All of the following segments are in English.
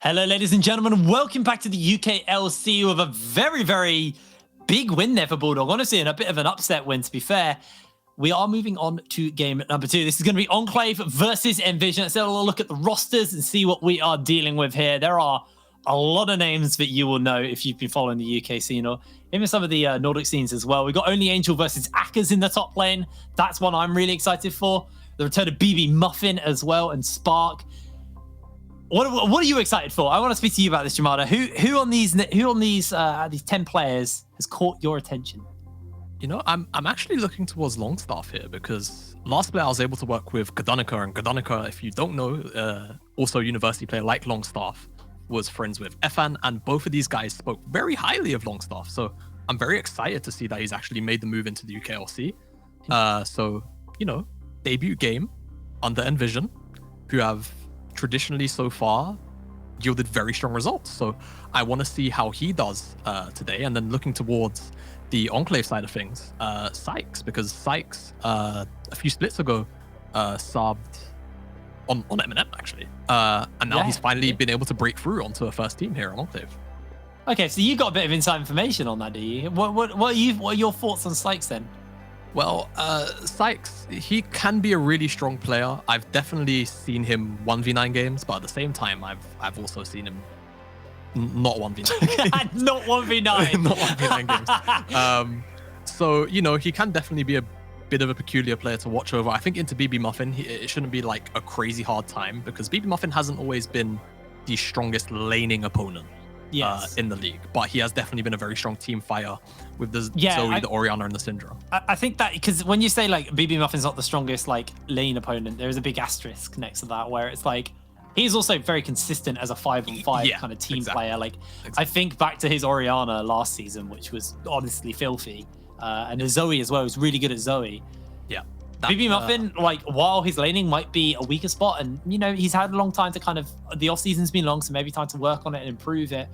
Hello, ladies and gentlemen. Welcome back to the UKLC with a very, very big win there for Bulldog. Honestly, and a bit of an upset win, to be fair. We are moving on to game number 2. This is going to be Enclave versus Nvision. Let's have a look at the rosters and see what we are dealing with here. There are a lot of names that you will know if you've been following the UK scene or even some of the Nordic scenes as well. We've got Only Angel versus Akers in the top lane. That's one I'm really excited for. The return of BB Muffin as well and Spark. What are you excited for? I want to speak to you about this, Jamada. Who on these 10 players has caught your attention? You know, I'm actually looking towards Longstaff here because last play I was able to work with Godonica, and Godonica, if you don't know, also a university player like Longstaff, was friends with Efan, and both of these guys spoke very highly of Longstaff. So I'm very excited to see that he's actually made the move into the UKLC. So, you know, debut game under Nvision, who have traditionally so far yielded very strong results. So I want to see how he does today. And then looking towards the Enclave side of things, Sykes, because Sykes a few splits ago subbed on Eminem actually, and now he's finally been able to break through onto a first team here on Enclave. Okay, so you got a bit of inside information on that, do you? What are your thoughts on Sykes then? Well, Sykes, he can be a really strong player. I've definitely seen him 1v9 games, but at the same time, I've also seen him not 1v9. Not 1v9. Not 1v9 games. So, you know, he can definitely be a bit of a peculiar player to watch over. I think into BB Muffin, it shouldn't be like a crazy hard time because BB Muffin hasn't always been the strongest laning opponent. In the league, but he has definitely been a very strong team fighter with the Zoe, the Orianna, and the Syndra. I think that because when you say like BB Muffin's not the strongest like lane opponent, there is a big asterisk next to that where it's like he's also very consistent as a 5-on-5 kind of team player. Like I think back to his Orianna last season, which was honestly filthy, and his Zoe as well was really good at Zoe. Yeah. BB Muffin, like, while his laning might be a weaker spot, and, you know, he's had a long time to kind of, the off-season's been long, so maybe time to work on it and improve it.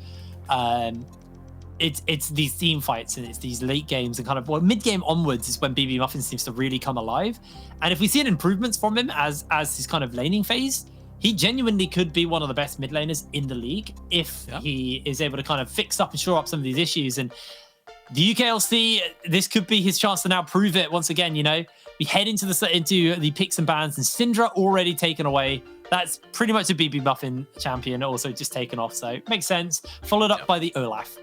It's these team fights and it's these late games and kind of, well, mid-game onwards is when BB Muffin seems to really come alive. And if we see an improvements from him as his kind of laning phase, he genuinely could be one of the best mid laners in the league if he is able to kind of fix up and shore up some of these issues. And the UKLC, this could be his chance to now prove it once again, you know. We head into the picks and bans, and Syndra already taken away. That's pretty much a BB Muffin champion, also just taken off. So makes sense. Followed up by the Olaf.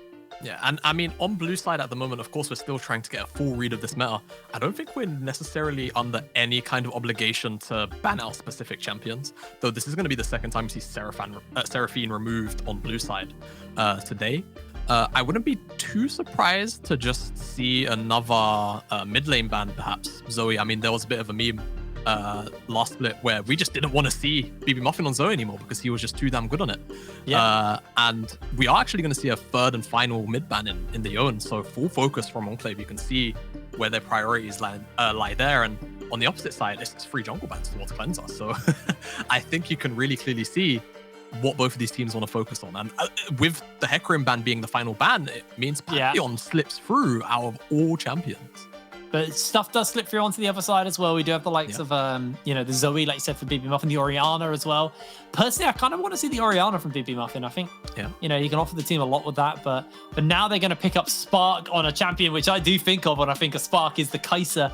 Yeah, and I mean, on blue side at the moment, of course, we're still trying to get a full read of this meta. I don't think we're necessarily under any kind of obligation to ban out specific champions, though this is going to be the second time we see Seraphine removed on blue side today. I wouldn't be too surprised to just see another mid lane ban, perhaps. Zoe, I mean, there was a bit of a meme last split where we just didn't want to see BB Muffin on Zoe anymore because he was just too damn good on it. And we are actually going to see a third and final mid ban in the Own, so full focus from Enclave. You can see where their priorities lie there, and on the opposite side, it's free jungle bans towards Cleanser. So I think you can really clearly see what both of these teams want to focus on. And with the Hecarim ban being the final ban, it means Pantheon slips through out of all champions. But stuff does slip through onto the other side as well. We do have the likes of, you know, the Zoe, like you said, for BB Muffin, the Orianna as well. Personally, I kind of want to see the Orianna from BB Muffin. I think, you know, you can offer the team a lot with that. But now they're going to pick up Spark on a champion, which I do think of when I think of Spark is the Kai'Sa.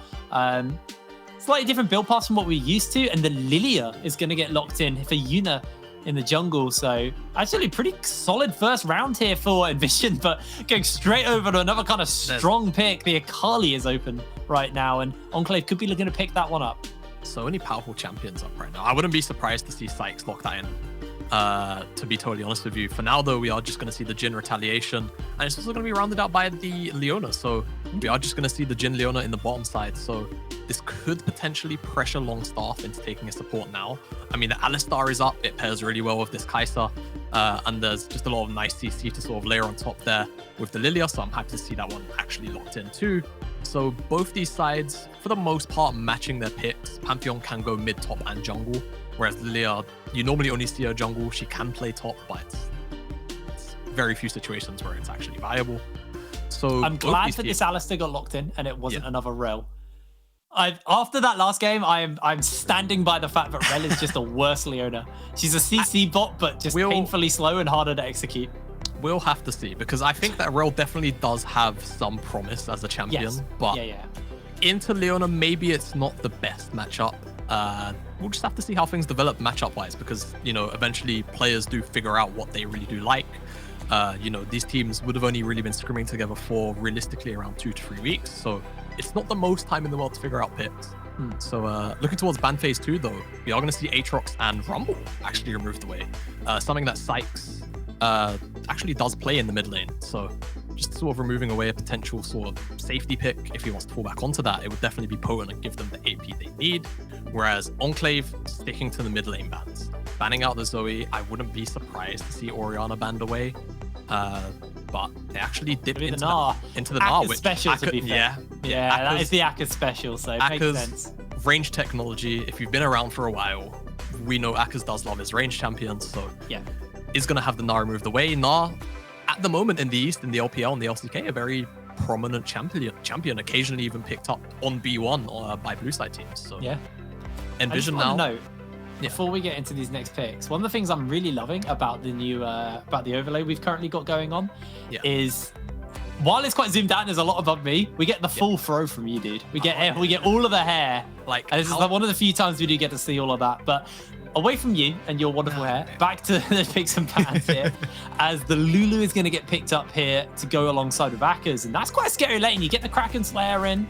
Slightly different build paths from what we're used to. And the Lilia is going to get locked in for Yuna in the jungle. So actually pretty solid first round here for Nvision, but going straight over to another kind of strong pick. The Akali is open right now, and Enclave could be looking to pick that one up. So many powerful champions up right now. I wouldn't be surprised to see Sykes lock that in, to be totally honest with you. For now, though, we are just going to see the Jhin retaliation, and it's also going to be rounded out by the Leona. So we are just going to see the Jhin Leona in the bottom side. So this could potentially pressure Longstaff into taking a support now. I mean, the Alistar is up. It pairs really well with this Kai'Sa. And there's just a lot of nice CC to sort of layer on top there with the Lilia. So I'm happy to see that one actually locked in too. So both these sides, for the most part, matching their picks. Pantheon can go mid, top, and jungle. Whereas Lilia, you normally only see her jungle. She can play top, but it's very few situations where it's actually viable. So I'm glad that this Alistar got locked in and it wasn't another rel. After that last game, I'm standing by the fact that Rel is just a worse Leona. She's a CC bot, but just painfully slow and harder to execute. We'll have to see, because I think that Rel definitely does have some promise as a champion. Yes. But yeah. into Leona, maybe it's not the best matchup. We'll just have to see how things develop matchup-wise, because, you know, eventually players do figure out what they really do like. You know, these teams would have only really been scrimming together for realistically around 2 to 3 weeks, so it's not the most time in the world to figure out picks. So looking towards ban phase 2, though, we are going to see Aatrox and Rumble actually removed away. Something that Sykes actually does play in the mid lane. So just sort of removing away a potential sort of safety pick. If he wants to fall back onto that, it would definitely be potent and give them the AP they need. Whereas Enclave sticking to the mid lane bans. Banning out the Zoe, I wouldn't be surprised to see Orianna banned away. But they actually dipped into the Gnar, which special, to be fair. Yeah, that is the Aka's special, so it makes sense. Range technology, if you've been around for a while, we know Aka's does love his range champions, so yeah, is going to have the Gnar removed away. Gnar, at the moment in the East, in the LPL and the LCK, a very prominent champion, occasionally even picked up on B1 or by blue side teams. So yeah. Envision now. Before we get into these next picks, one of the things I'm really loving about the new about the overlay we've currently got going on is, while it's quite zoomed out and there's a lot above me, we get the full throw from you, dude. We get all of the hair. And this is like one of the few times we do get to see all of that. But away from you and your wonderful hair, back to the picks and pans here, as the Lulu is going to get picked up here to go alongside with Aka's, and that's quite a scary lane. You get the Kraken Slayer in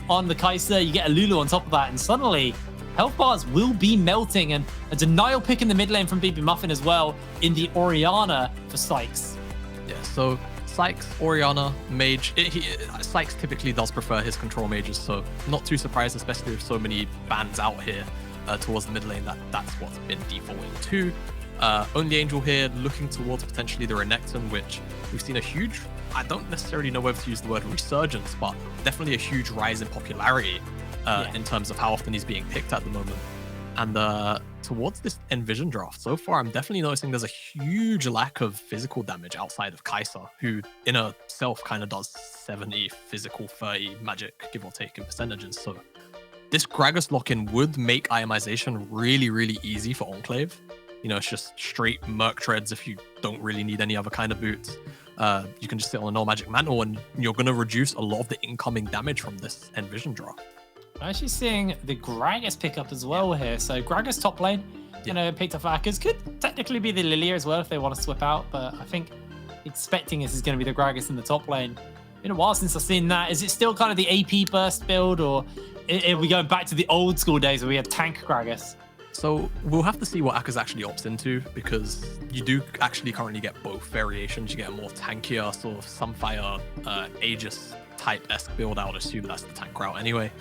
on the Kai'Sa, you get a Lulu on top of that, and suddenly health bars will be melting, and a denial pick in the mid lane from BB Muffin as well in the Orianna for Sykes. Yeah, so Sykes, Orianna, Mage. Sykes typically does prefer his control mages, so not too surprised, especially with so many bans out here towards the mid lane, that's what's been defaulting to. Only Angel here looking towards potentially the Renekton, which we've seen a huge, I don't necessarily know whether to use the word resurgence, but definitely a huge rise in popularity in terms of how often he's being picked at the moment. And towards this Nvision draft, so far, I'm definitely noticing there's a huge lack of physical damage outside of Kai'Sa, who in herself kind of does 70 physical, 30 magic, give or take in percentages. So this Gragas lock-in would make itemization really, really easy for Enclave. You know, it's just straight Merc Treads if you don't really need any other kind of boots. You can just sit on a no magic mantle and you're going to reduce a lot of the incoming damage from this Nvision draft. I'm actually seeing the Gragas pick up as well here. So Gragas top lane, you know, picked up Aka's. Could technically be the Lilia as well if they want to swap out, but I think expecting this is going to be the Gragas in the top lane. Been a while since I've seen that. Is it still kind of the AP burst build, or are we going back to the old school days where we had tank Gragas? So we'll have to see what Aka's actually opts into, because you do actually currently get both variations. You get a more tankier sort of Sunfire Aegis type-esque build. I would assume that's the tank route anyway.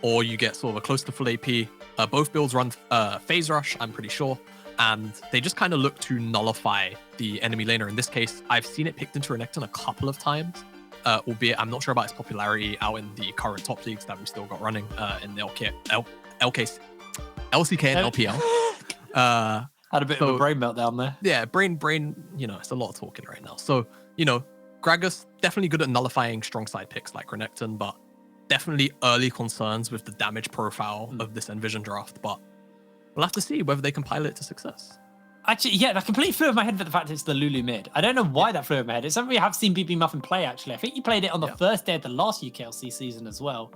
Or you get sort of a close to full AP. Both builds run phase rush, I'm pretty sure, and they just kind of look to nullify the enemy laner. In this case, I've seen it picked into Renekton a couple of times, albeit I'm not sure about its popularity out in the current top leagues that we've still got running in the LCK and LPL. Had a bit of a brain meltdown there. Yeah, brain, you know, it's a lot of talking right now. So, you know, Gragas definitely good at nullifying strong side picks like Renekton, but definitely early concerns with the damage profile of this Envision draft. But we'll have to see whether they can pilot it to success. Actually, yeah, that completely flew over my head for the fact it's the Lulu mid. I don't know why that flew over my head. It's something we have seen BB Muffin play, actually. I think he played it on the first day of the last UKLC season as well.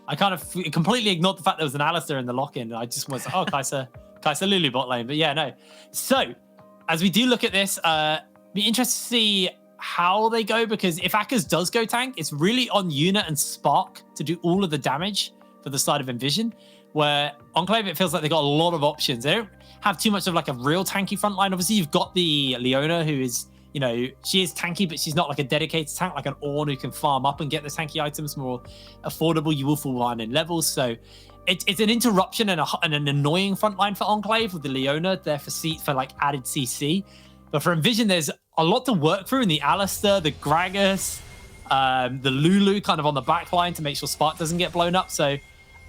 I kind of completely ignored the fact there was an Alistair in the lock-in. I just was, oh, Kai'Sa Lulu bot lane. But yeah, no. So, as we do look at this, be interested to see how they go, because if Aka's does go tank, it's really on Yuna and Spark to do all of the damage for the side of Nvision, where Enclave, it feels like they got a lot of options. They don't have too much of like a real tanky front line. Obviously, you've got the Leona, who is, you know, she is tanky, but she's not like a dedicated tank, like an Ornn who can farm up and get the tanky items more affordable. You will fall behind in levels. So it's an interruption and an annoying front line for Enclave with the Leona there for like added CC. But for Nvision, there's a lot to work through in the Alistair, the Gragas, the Lulu kind of on the back line to make sure Spark doesn't get blown up. So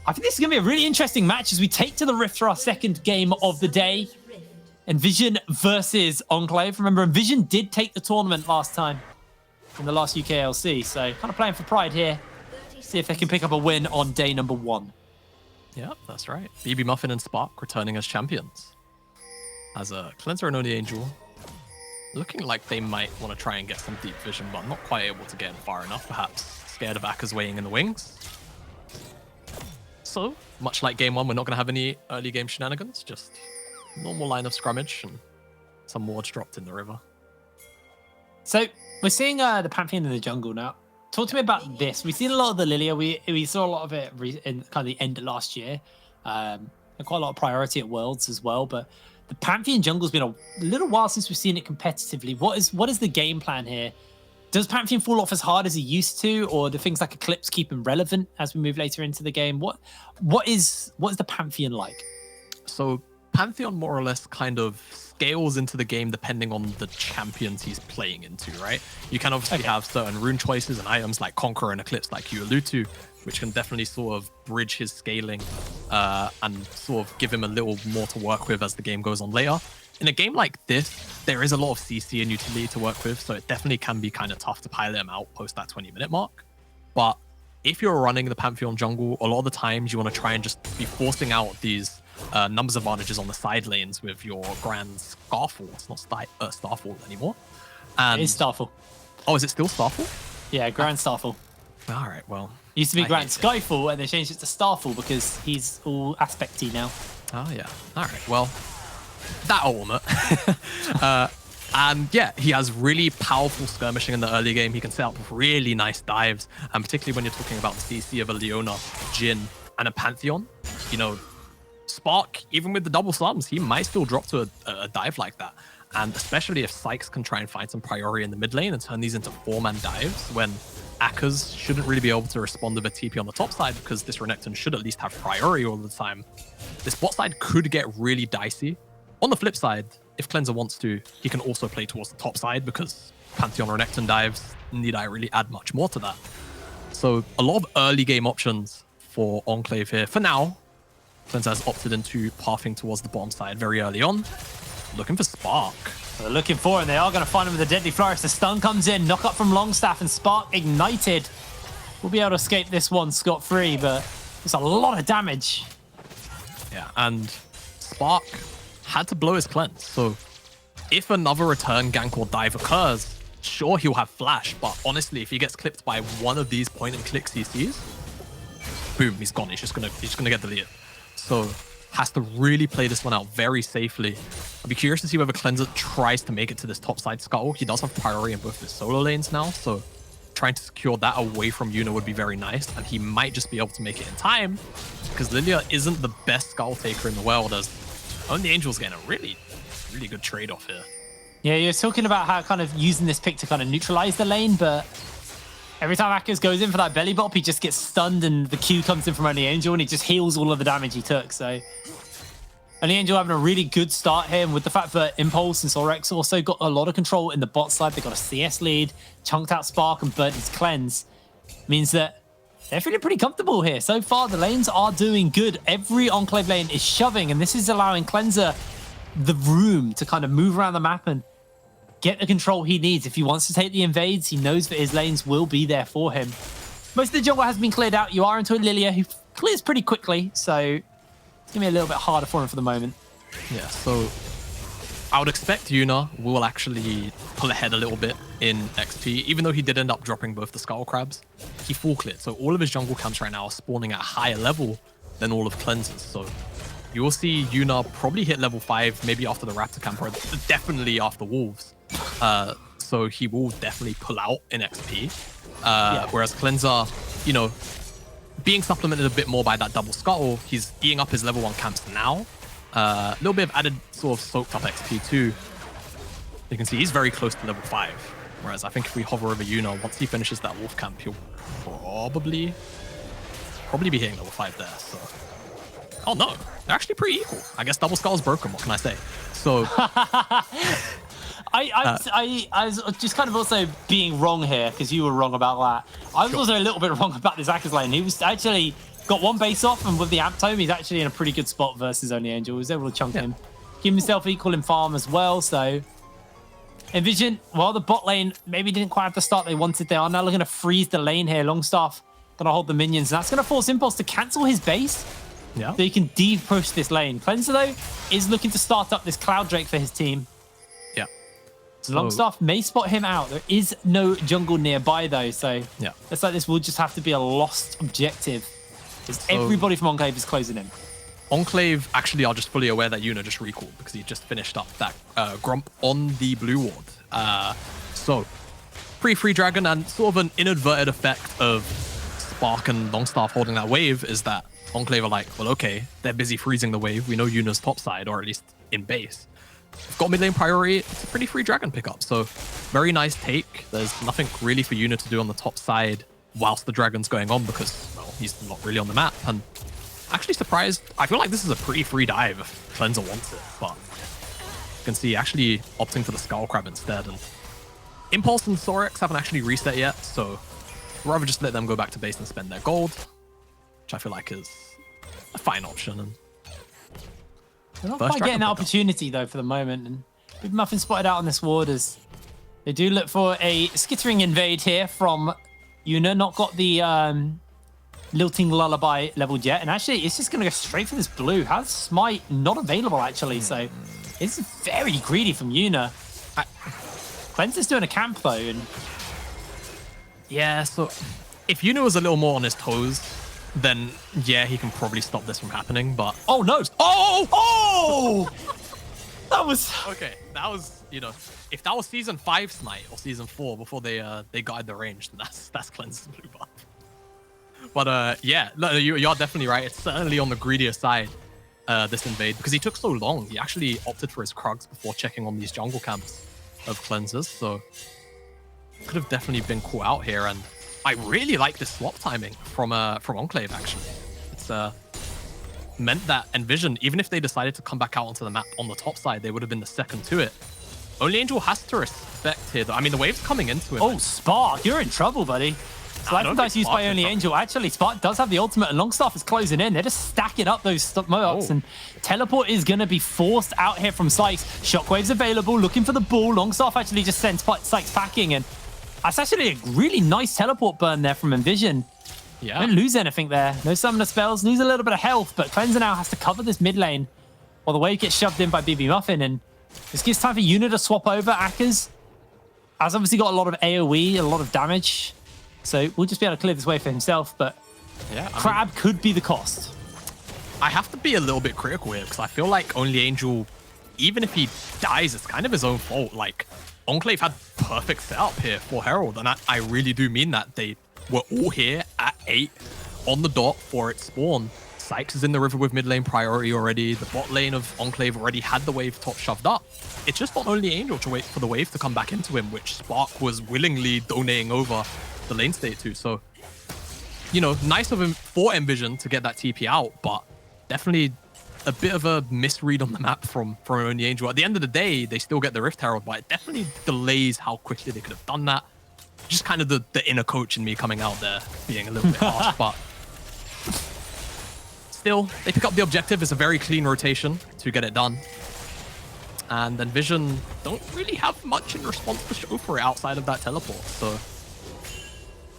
I think this is going to be a really interesting match as we take to the Rift for our second game of the day. Nvision versus Enclave. Remember, Nvision did take the tournament last time in the last UKLC, so kind of playing for pride here. See if they can pick up a win on day number 1. Yeah, that's right. BB Muffin and Spark returning as champions. As a Cleanser and Only Angel, looking like they might want to try and get some deep vision, but not quite able to get in far enough, perhaps. Scared of Akka's weighing in the wings. So, much like game 1, we're not going to have any early game shenanigans, just normal line of scrummage and some wards dropped in the river. So, we're seeing the Pantheon in the jungle now. Talk to me about this. We've seen a lot of the Lilia. We saw a lot of it in kind of the end of last year. And quite a lot of priority at Worlds as well. But the Pantheon jungle's been a little while since we've seen it competitively. What is the game plan here? Does Pantheon fall off as hard as he used to, or do things like Eclipse keep him relevant as we move later into the game? What is the Pantheon like? So Pantheon more or less kind of scales into the game depending on the champions he's playing into, right? You can obviously have certain rune choices and items like Conqueror and Eclipse, like you allude to, which can definitely sort of bridge his scaling and sort of give him a little more to work with as the game goes on later. In a game like this, there is a lot of CC and utility to work with, so it definitely can be kind of tough to pilot him out post that 20-minute mark. But if you're running the Pantheon jungle, a lot of the times you want to try and just be forcing out these numbers advantages on the side lanes with your Grand Starfall. It's not Starfall anymore. And it is Starfall. Oh, is it still Starfall? Yeah, Grand Starfall. All right, well. Used to be Grand Skyfall, and they changed it to Starfall because he's all aspecty now. Oh, yeah. All right, well. That ultimate. And yeah, he has really powerful skirmishing in the early game. He can set up really nice dives, and particularly when you're talking about the CC of a Leona, Jhin, and a Pantheon, you know, Spark, even with the double slums, he might still drop to a dive like that. And especially if Sykes can try and find some priority in the mid lane and turn these into 4-man dives, when Akka's shouldn't really be able to respond with a TP on the top side because this Renekton should at least have priority all the time. This bot side could get really dicey. On the flip side, if Cleanser wants to, he can also play towards the top side because Pantheon Renekton dives, need I really add much more to that? So a lot of early game options for Enclave here. For now, Cleanser has opted into pathing towards the bottom side very early on, looking for Spark. They're looking for it, and they are going to find him with a Deadly Flourish. The stun comes in, knock up from Longstaff, and Spark ignited. We'll be able to escape this one scot-free, but it's a lot of damage. Yeah, and Spark had to blow his cleanse, so if another return gank or dive occurs, sure, he'll have flash, but honestly, if he gets clipped by one of these point-and-click CCs, boom, he's gone. He's just gonna get deleted. So has to really play this one out very safely. I'd be curious to see whether Cleanser tries to make it to this top side scuttle. He does have priority in both his solo lanes now, so trying to secure that away from Yuna would be very nice, and he might just be able to make it in time, because Lilia isn't the best scuttle taker in the world, as Only Angel's getting a really, really good trade-off here. Yeah, you're talking about how kind of using this pick to kind of neutralize the lane, but every time Akkas goes in for that belly bop, he just gets stunned and the Q comes in from Only Angel and he just heals all of the damage he took. So Only Angel having a really good start here, and with the fact that Impulse and Solrex also got a lot of control in the bot side, they got a CS lead, chunked out Spark and burnt his cleanse, means that they're feeling pretty comfortable here. So far, the lanes are doing good. Every Enclave lane is shoving, and this is allowing Cleanser the room to kind of move around the map and get the control he needs. If he wants to take the invades, he knows that his lanes will be there for him. Most of the jungle has been cleared out. You are into a Lilia who clears pretty quickly, so it's going to be a little bit harder for him for the moment. Yeah, so I would expect Yuna will actually pull ahead a little bit in XP, even though he did end up dropping both the Skull Crabs. He full cleared, so all of his jungle camps right now are spawning at a higher level than all of Cleanser's. So you will see Yuna probably hit level 5, maybe after the Raptor camp, or definitely after Wolves. So he will definitely pull out in XP. Whereas Cleanser, you know, being supplemented a bit more by that double scuttle, he's eating up his level 1 camps now. A little bit of added sort of soaked up XP too. You can see he's very close to level 5. Whereas I think if we hover over Yuna, once he finishes that wolf camp, he'll probably be hitting level 5 there. So, oh no, they're actually pretty equal. I guess double skull's broken. What can I say? So, I was just kind of also being wrong here because you were wrong about that. I was also a little bit wrong about this Akkas lane. He was actually got one base off, and with the Amp Tome, he's actually in a pretty good spot versus Only Angel. He was able to chunk him, give himself equal in farm as well. So Nvision, while the bot lane maybe didn't quite have the start they wanted, they are now looking to freeze the lane here. Longstaff Gonna hold the minions. That's gonna force Impulse to cancel his base. Yeah. So he can de-push this lane. Cleanser, though, is looking to start up this Cloud Drake for his team. Yeah. So Longstaff may spot him out. There is no jungle nearby, though, so yeah, looks like this will just have to be a lost objective. Because everybody from Enclave is closing in. Enclave actually are just fully aware that Yuna just recalled because he just finished up that Grump on the blue ward. So, pre-free dragon and sort of an inadvertent effect of Spark and Longstaff holding that wave is that Enclave are like, well, okay, they're busy freezing the wave. We know Yuna's top side, or at least in base. We've got mid lane priority. It's a pretty free dragon pickup. So very nice take. There's nothing really for Yuna to do on the top side whilst the dragon's going on because, well, he's not really on the map. And actually surprised. I feel like this is a pretty free dive if Cleanser wants it, but you can see actually opting for the Skull Crab instead. And Impulse and Sorex haven't actually reset yet, so I'd rather just let them go back to base and spend their gold, which I feel like is a fine option. And they're not quite getting that opportunity, though, for the moment. And Big Muffin spotted out on this ward as they do look for a skittering invade here from Yuna. Not got the Lilting Lullaby leveled yet. And actually, it's just going to go straight for this blue. Has Smite not available, actually. So it's very greedy from Yuna. Cleanser's doing a camp, though. And yeah, so if Yuna was a little more on his toes, then yeah, he can probably stop this from happening, but... Oh, no! Oh! That was... Okay, that was, you know, if that was Season 5 Smite or Season 4 before they guide the range, then that's Cleanser's blue buff. But yeah, no, you are definitely right. It's certainly on the greedier side, this invade, because he took so long. He actually opted for his Krugs before checking on these jungle camps of Cleansers, so could have definitely been caught out here. And I really like this swap timing from Enclave, actually. It's meant that Nvision, even if they decided to come back out onto the map on the top side, they would have been the second to it. Only Angel has to respect here, though. I mean, the wave's coming into him. Oh, Spark, you're in trouble, buddy. Slice dice used by Only Angel. Actually, Spark does have the ultimate, and Longstaff is closing in. They're just stacking up those Mohawks, and Teleport is going to be forced out here from Sykes. Shockwave's available, looking for the ball. Longstaff actually just sends Sykes packing, and that's actually a really nice teleport burn there from Nvision. Yeah. Don't lose anything there. No summoner spells, lose a little bit of health, but Cleanser now has to cover this mid lane while the wave gets shoved in by BB Muffin, and this gives time for Yuna to swap over. Akers has obviously got a lot of AoE, a lot of damage, so we'll just be able to clear this way for himself, but yeah, Crab could be the cost. I have to be a little bit critical here because I feel like Only Angel, even if he dies, it's kind of his own fault. Like, Enclave had perfect setup here for Herald, and I really do mean that. They were all here at 8 on the dot for its spawn. Sykes is in the river with mid lane priority already. The bot lane of Enclave already had the wave top shoved up. It's just on Only Angel to wait for the wave to come back into him, which Spark was willingly donating over the lane state to. So, you know, nice of him for Nvision to get that TP out, but definitely a bit of a misread on the map from Only Angel. At the end of the day, they still get the Rift Herald, but it definitely delays how quickly they could have done that. Just kind of the inner coach in me coming out there, being a little bit harsh, but still, they pick up the objective. It's a very clean rotation to get it done. And Nvision don't really have much in response to show for it outside of that teleport, so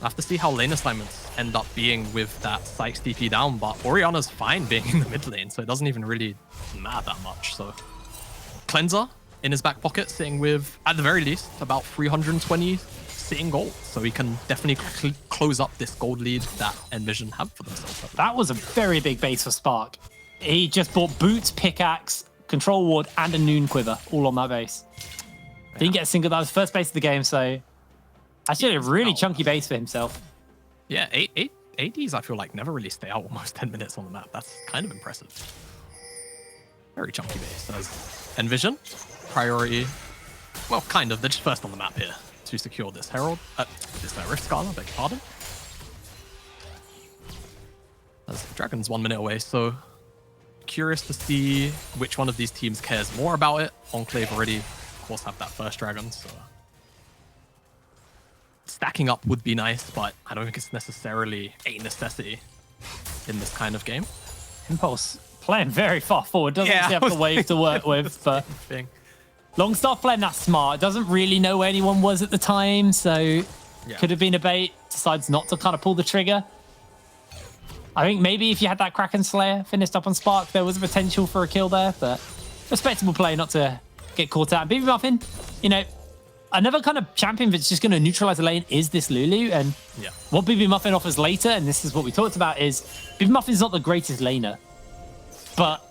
I have to see how lane assignments end up being with that Sykes TP down, but Orianna's fine being in the mid lane, so it doesn't even really matter that much. So Cleanser in his back pocket, sitting with, at the very least, about 320 sitting gold. So he can definitely close up this gold lead that Nvision have for themselves. That was a very big base for Spark. He just bought boots, pickaxe, control ward, and a noon quiver, all on that base. Didn't get a single, that was first base of the game, so actually a really chunky base for himself. Yeah, 8 ADs I feel like never really stay out almost 10 minutes on the map. That's kind of impressive. Very chunky base. As Nvision, priority, well, kind of, they're just first on the map here to secure this Herald, this Rift Scholar, beg your pardon. As the Dragon's 1 minute away, so curious to see which one of these teams cares more about it. Enclave already, of course, have that first Dragon, so stacking up would be nice, but I don't think it's necessarily a necessity in this kind of game. Impulse playing very far forward, doesn't have the wave to work with, but Longstaff playing that smart, doesn't really know where anyone was at the time, so could have been a bait, decides not to kind of pull the trigger. I think maybe if you had that Kraken Slayer finished up on Spark, there was a potential for a kill there, but respectable play not to get caught out. BB Muffin, you know, another kind of champion that's just going to neutralize the lane is this Lulu. And what BB Muffin offers later, and this is what we talked about, is BB Muffin's not the greatest laner. But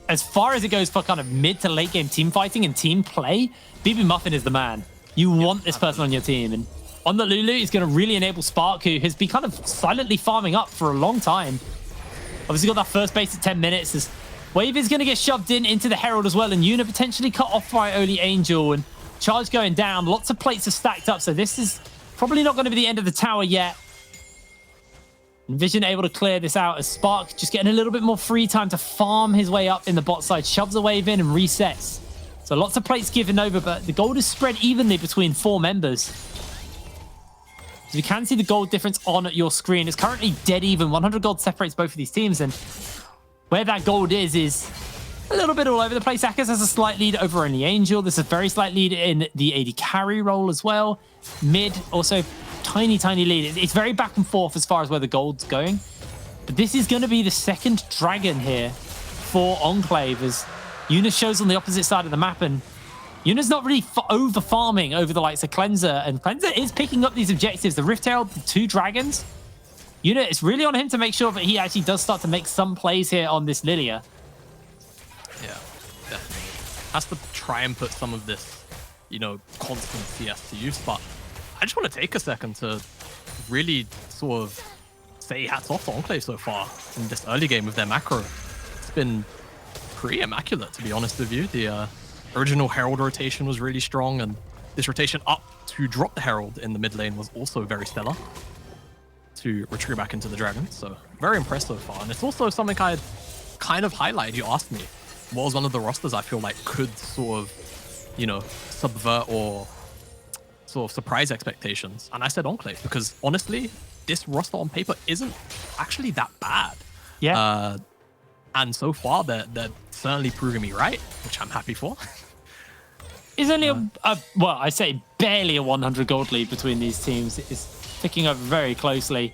as far as it goes for kind of mid to late game team fighting and team play, BB Muffin is the man. You want this person on your team. And on the Lulu, is going to really enable Spark, who has been kind of silently farming up for a long time. Obviously got that first base at 10 minutes. This wave is going to get shoved into the Herald as well, and Yuna potentially cut off by Only Angel, and charge going down. Lots of plates are stacked up, so this is probably not going to be the end of the tower yet. Nvision able to clear this out as Spark just getting a little bit more free time to farm his way up in the bot side, shoves a wave in and resets. So lots of plates given over, but the gold is spread evenly between 4 members. So you can see the gold difference on your screen. It's currently dead even. 100 gold separates both of these teams, and where that gold is a little bit all over the place. Akaz has a slight lead over Only Angel. There's a very slight lead in the AD carry role as well. Mid, also tiny lead. It's very back and forth as far as where the gold's going. But this is going to be the second dragon here for Enclave, as Yuna shows on the opposite side of the map, and Yuna's not really over farming over the likes of Cleanser, and Cleanser is picking up these objectives. The Rift Herald, the 2 dragons. Yuna, it's really on him to make sure that he actually does start to make some plays here on this Lilia. Yeah, definitely. Has to try and put some of this, you know, constant CS to use, but I just want to take a second to really sort of say hats off to Enclave so far in this early game of their macro. It's been pretty immaculate, to be honest with you. The original Herald rotation was really strong, and this rotation up to drop the Herald in the mid lane was also very stellar to retreat back into the Dragon. So very impressed so far. And it's also something I'd kind of highlighted. You asked me what was one of the rosters I feel like could sort of, you know, subvert or sort of surprise expectations. And I said Enclave, because honestly, this roster on paper isn't actually that bad. Yeah. And so far, they're certainly proving me right, which I'm happy for. It's only well, I say barely a 100 gold lead between these teams. It's picking up very closely.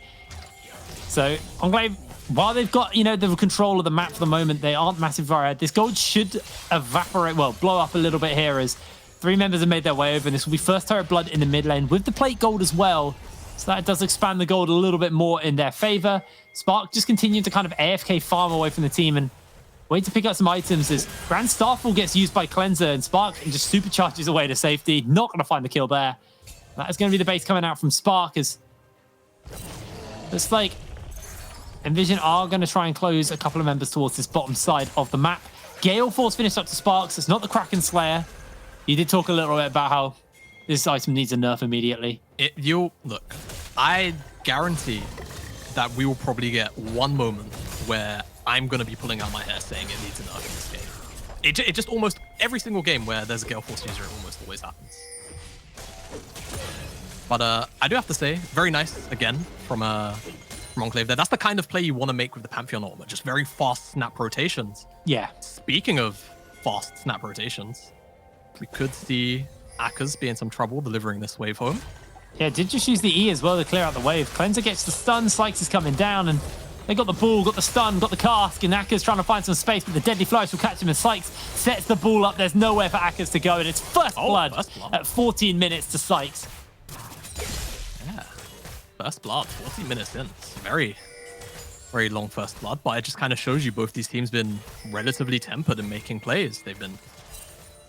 So Enclave, while they've got, you know, the control of the map for the moment, they aren't massive far ahead. This gold should evaporate, well, blow up a little bit here as 3 members have made their way over. And this will be first turret blood in the mid lane with the plate gold as well. So that does expand the gold a little bit more in their favor. Spark just continuing to kind of AFK farm away from the team and wait to pick up some items as Grand Starfall gets used by Cleanser, and Spark just supercharges away to safety. Not going to find the kill there. That is going to be the base coming out from Spark, as looks like Nvision are going to try and close a couple of members towards this bottom side of the map. Gale Force finished up to Sparks. It's not the Kraken Slayer. You did talk a little bit about how this item needs a nerf immediately. Look, I guarantee that we will probably get one moment where I'm going to be pulling out my hair saying it needs a nerf in this game. It just almost every single game where there's a Gale Force user, it almost always happens. But I do have to say, very nice again from Enclave there. That's the kind of play you want to make with the Pantheon ultimate, just very fast snap rotations. Yeah. Speaking of fast snap rotations, we could see Akaz be in some trouble delivering this wave home. Yeah, did just use the E as well to clear out the wave. Cleanser gets the stun, Sykes is coming down, and they got the ball, got the stun, got the cask, and Akaz trying to find some space, but the Deadly Flourish will catch him, and Sykes sets the ball up. There's nowhere for Akaz to go, and it's first blood at 14 minutes to Sykes. Yeah, first blood, 14 minutes in. It's very, very long first blood, but it just kind of shows you both these teams been relatively tempered in making plays. They've been,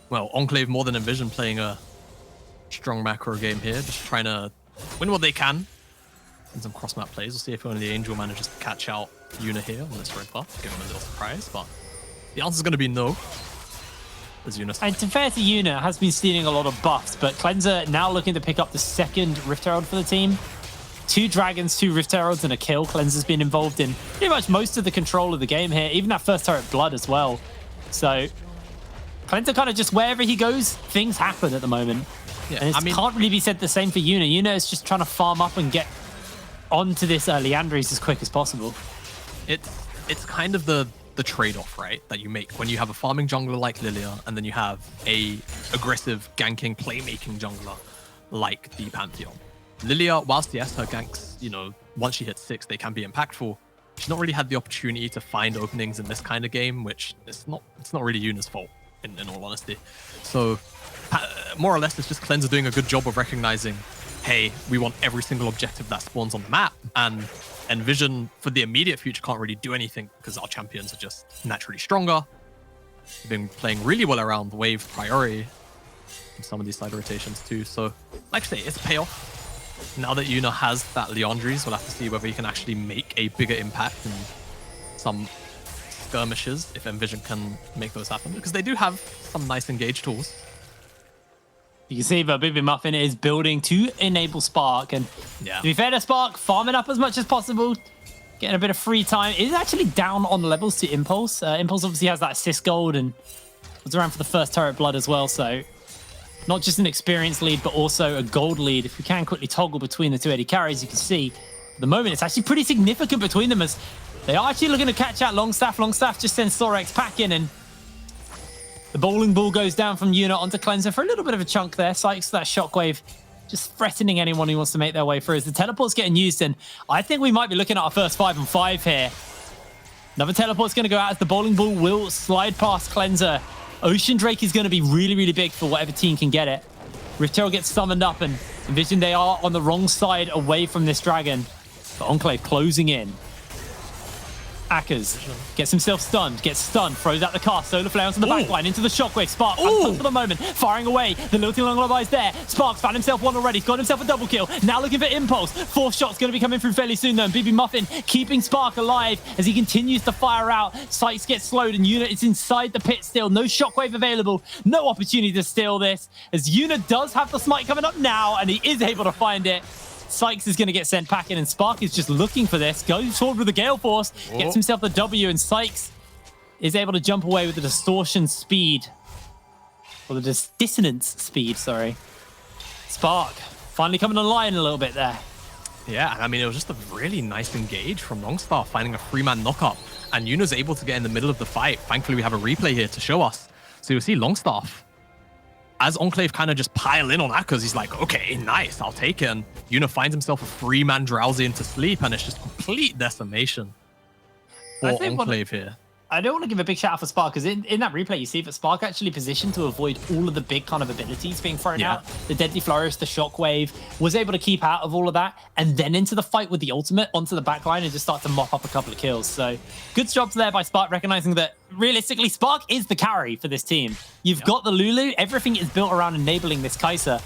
well, Enclave more than Nvision playing a strong macro game here, just trying to win what they can in some cross-map plays. We'll see if only the Angel manages to catch out Yuna here on this red buff, give him a little surprise, but the answer's going to be no. As Yuna, and to be fair to Yuna, has been stealing a lot of buffs, but Cleanser now looking to pick up the second Rift Herald for the team. 2 dragons, 2 Rift Heralds, and a kill. Cleanser's been involved in pretty much most of the control of the game here, even that first turret blood as well. So Cleanser kind of just wherever he goes, things happen at the moment. Yeah, and it can't really be said the same for Yuna. Yuna is just trying to farm up and get onto this Leandries as quick as possible. It's kind of the trade-off, right, that you make when you have a farming jungler like Lilia, and then you have a aggressive ganking, playmaking jungler like the Pantheon. Lilia, whilst yes, her ganks, you know, once she hits 6, they can be impactful. she's not really had the opportunity to find openings in this kind of game, which it's not really Yuna's fault, in all honesty. So more or less, it's just Cleanser doing a good job of recognizing, hey, we want every single objective that spawns on the map, and Nvision for the immediate future can't really do anything because our champions are just naturally stronger. They've been playing really well around wave priority in some of these side rotations too. So, like I say, it's a payoff. Now that Yuna has that Leandries, we'll have to see whether he can actually make a bigger impact in some skirmishes if Nvision can make those happen, because they do have some nice engage tools. You can see that Bibi Muffin is building to enable Spark, and to be fair to Spark, farming up as much as possible, getting a bit of free time. It is actually down on levels to Impulse. Impulse obviously has that assist gold and was around for the first turret blood as well, so not just an experience lead, but also a gold lead. If we can quickly toggle between the two AD carries, you can see at the moment it's actually pretty significant between them, as they are actually looking to catch out Longstaff. Longstaff just sends Thorax packing, and the bowling ball goes down from Yuna onto Cleanser for a little bit of a chunk there. Sykes, that shockwave, just threatening anyone who wants to make their way through as the teleport's getting used. And I think we might be looking at our first 5-on-5 here. Another teleport's going to go out as the bowling ball will slide past Cleanser. Ocean Drake is going to be really, really big for whatever team can get it. Rift Herald gets summoned up, and Nvision, they are on the wrong side away from this dragon. But Enclave closing in. Akers gets himself stunned, gets stunned, throws out the cast, solar flare onto the backline, into the shockwave. Spark comes up for the moment, firing away. The lilting long lullaby is there. Spark's found himself one already. He's got himself a double kill. Now looking for Impulse. Fourth shot's going to be coming through fairly soon though. And Bibi Muffin keeping Spark alive as he continues to fire out. Sykes gets slowed, and Yuna is inside the pit still. No shockwave available. No opportunity to steal this, as Yuna does have the smite coming up now, and he is able to find it. Sykes is going to get sent packing, and Spark is just looking for this. Goes forward with the Gale Force, gets himself the W, and Sykes is able to jump away with the distortion speed. Or the dissonance speed, sorry. Spark finally coming online a little bit there. Yeah, I mean, it was just a really nice engage from Longstaff, finding a 3-man knockup. And Yuna's able to get in the middle of the fight. Thankfully, we have a replay here to show us. So you'll see Longstaff, as Enclave kind of just pile in on Akers, he's like, okay, nice, I'll take it. And Yuna finds himself a 3-man drowsy into sleep, and it's just complete decimation for Enclave here. I don't want to give a big shout out for Spark, because in that replay, you see that Spark actually positioned to avoid all of the big kind of abilities being thrown out. The Deadly Flourish, the Shockwave, was able to keep out of all of that, and then into the fight with the ultimate onto the backline and just start to mop up a couple of kills. So good jobs there by Spark, recognizing that realistically, Spark is the carry for this team. You've got the Lulu, everything is built around enabling this Kai'Sa.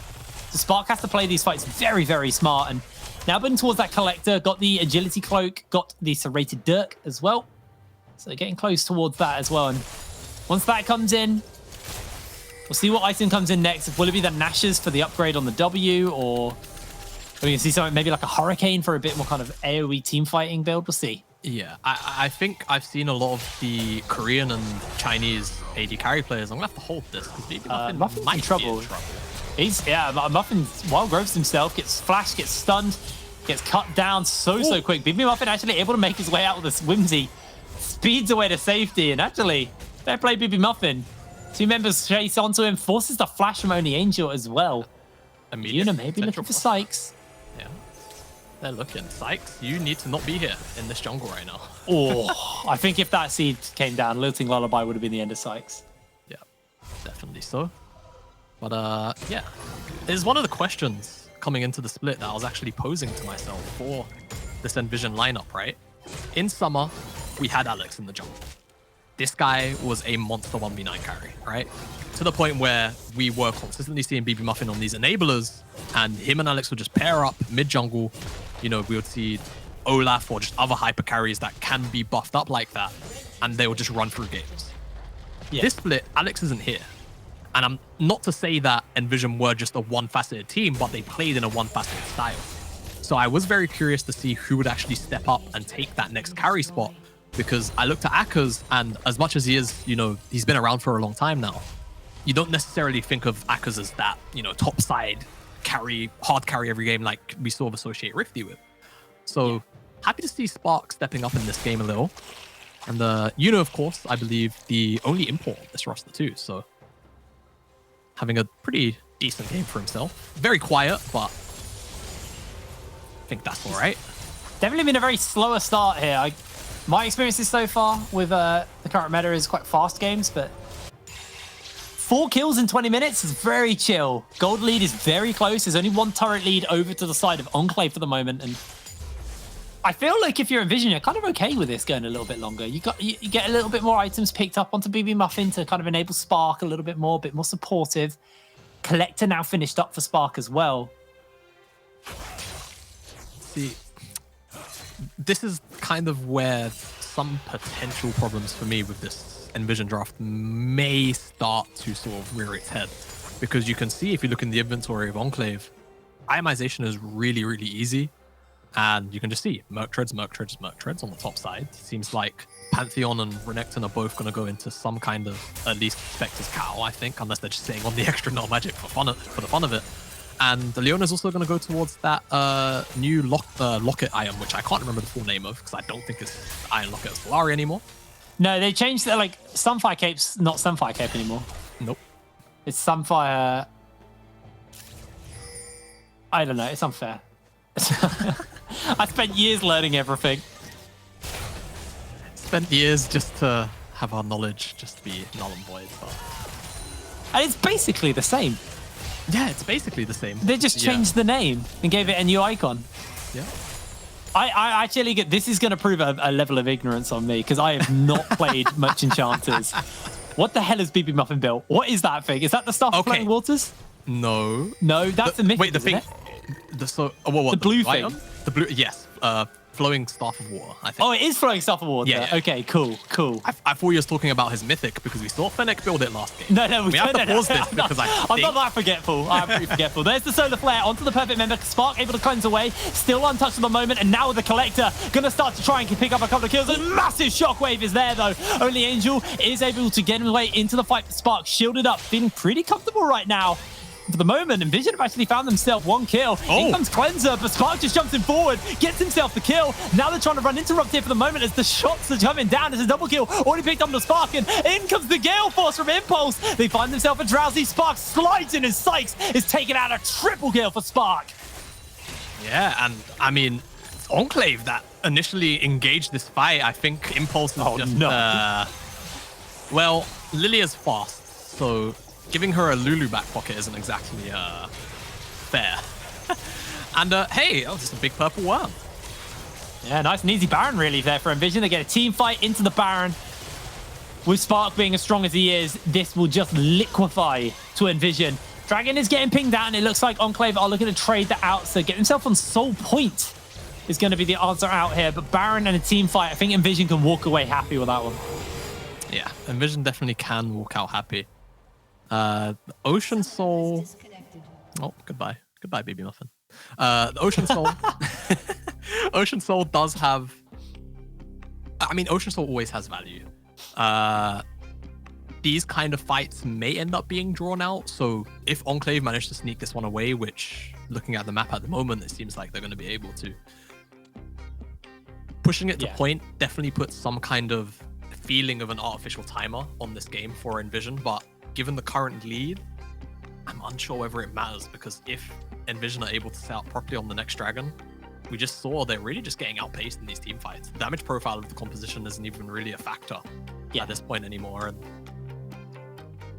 So Spark has to play these fights very, very smart, and now building towards that Collector, got the Agility Cloak, got the Serrated Dirk as well. So getting close towards that as well. And once that comes in, we'll see what item comes in next. Will it be the Nashers for the upgrade on the W, or we can see something maybe like a Hurricane for a bit more kind of AoE team fighting build? We'll see. Yeah, I think I've seen a lot of the Korean and Chinese AD carry players. I'm going to have to hold this, because Muffin's in trouble. Muffin wild growths himself, gets flashed, gets stunned, gets cut down so quick. Bibi Muffin actually able to make his way out with this whimsy. Speeds away to safety, and actually, fair play Bibi Muffin. Two members chase onto him, forces the flash from Only Angel as well. Yuna maybe looking for Sykes. Yeah, they're looking. Sykes, you need to not be here in this jungle right now. I think if that seed came down, Lilting Lullaby would have been the end of Sykes. Yeah, definitely so. But yeah, there's one of the questions coming into the split that I was actually posing to myself for this Nvision lineup, right? In summer, we had Alex in the jungle. This guy was a monster 1v9 carry, right? To the point where we were consistently seeing Bibi Muffin on these enablers, and him and Alex would just pair up mid-jungle. You know, we would see Olaf or just other hyper carries that can be buffed up like that, and they would just run through games. Yeah. This split, Alex isn't here. And I'm not to say that Nvision were just a one-faceted team, but they played in a one-faceted style. So I was very curious to see who would actually step up and take that next carry spot, because I looked at Akers, and as much as he is, you know, he's been around for a long time now, you don't necessarily think of Akers as that, you know, top side carry, hard carry every game like we sort of associate Rifty with. So happy to see Spark stepping up in this game a little. And Yuna, of course, I believe the only import of this roster too. So having a pretty decent game for himself. Very quiet, but I think that's all right. Definitely been a very slower start here. My experiences so far with the current meta is quite fast games, but 4 kills in 20 minutes is very chill. Gold lead is very close. There's only 1 turret lead over to the side of Enclave for the moment, and I feel like if you're Nvision, you're kind of okay with this going a little bit longer. You get a little bit more items picked up onto BB Muffin to kind of enable Spark a little bit more, a bit more supportive. Collector now finished up for Spark as well. See, this is kind of where some potential problems for me with this Nvision draft may start to sort of rear its head. Because you can see, if you look in the inventory of Enclave, itemization is really, really easy. And you can just see Merc Treads, Merc Treads, Merc Treads on the top side. Seems like Pantheon and Renekton are both going to go into some kind of, at least Spectre's Cow, I think, unless they're just sitting on the extra null magic for the fun of it. And Leona's also going to go towards that new Locket item, which I can't remember the full name of, because I don't think it's Iron Locket or Solari anymore. No, they changed it, like, Sunfire Cape's not Sunfire Cape anymore. Nope. It's Sunfire... I don't know, it's unfair. I spent years learning everything. Spent years just to have our knowledge just be null and void. But... And it's basically the same. Yeah, it's basically the same. They just changed the name and gave it a new icon. Yeah. I actually get this is going to prove a level of ignorance on me because I have not played much Enchanters. What the hell is BB Muffin built? What is that thing? Is that the stuff of Flowing Waters? No. No, that's a myth. Wait, the thing. The blue thing. The blue. Yes. Flowing Staff of Water, I think. Oh, it is Flowing Staff of Water. Yeah. Okay, cool. I thought you were talking about his mythic because we saw Fennec build it last game. No, we have to pause this because I'm not that forgetful. I'm pretty forgetful. There's the Solar Flare onto the perfect member. Spark able to cleanse away. Still untouched at the moment. And now the Collector going to start to try and pick up a couple of kills. A massive shockwave is there, though. Only Angel is able to get his way into the fight. Spark shielded up, feeling pretty comfortable right now. For the moment, Nvision have actually found themselves 1 kill. In comes Cleanser, but Spark just jumps in forward, gets himself the kill. Now they're trying to run Interrupt here for the moment as the shots are coming down. It's a double kill, already picked up the Spark, and in comes the Gale Force from Impulse. They find themselves a Drowsy. Spark slides in, and Sykes is taking out a triple kill for Spark. Yeah, and I mean, it's Enclave that initially engaged this fight. I think Impulse is well, Lilia's fast, so giving her a Lulu back pocket isn't exactly fair. And hey, just a big purple worm. Yeah, nice and easy Baron really there for Nvision. They get a team fight into the Baron. With Spark being as strong as he is, this will just liquefy to Nvision. Dragon is getting pinged out, and it looks like Enclave are looking to trade that out. So get himself on Soul Point is going to be the answer out here. But Baron and a team fight, I think Nvision can walk away happy with that one. Yeah, Nvision definitely can walk out happy. Ocean Soul. Oh, goodbye, baby muffin. The Ocean Soul. Ocean Soul does have. I mean, Ocean Soul always has value. These kind of fights may end up being drawn out. So if Enclave managed to sneak this one away, which looking at the map at the moment, it seems like they're going to be able to. Pushing it to point definitely puts some kind of feeling of an artificial timer on this game for Nvision, but given the current lead, I'm unsure whether it matters, because if Nvision are able to set out properly on the next dragon, we just saw they're really just getting outpaced in these team fights. The damage profile of the composition isn't even really a factor at this point anymore. And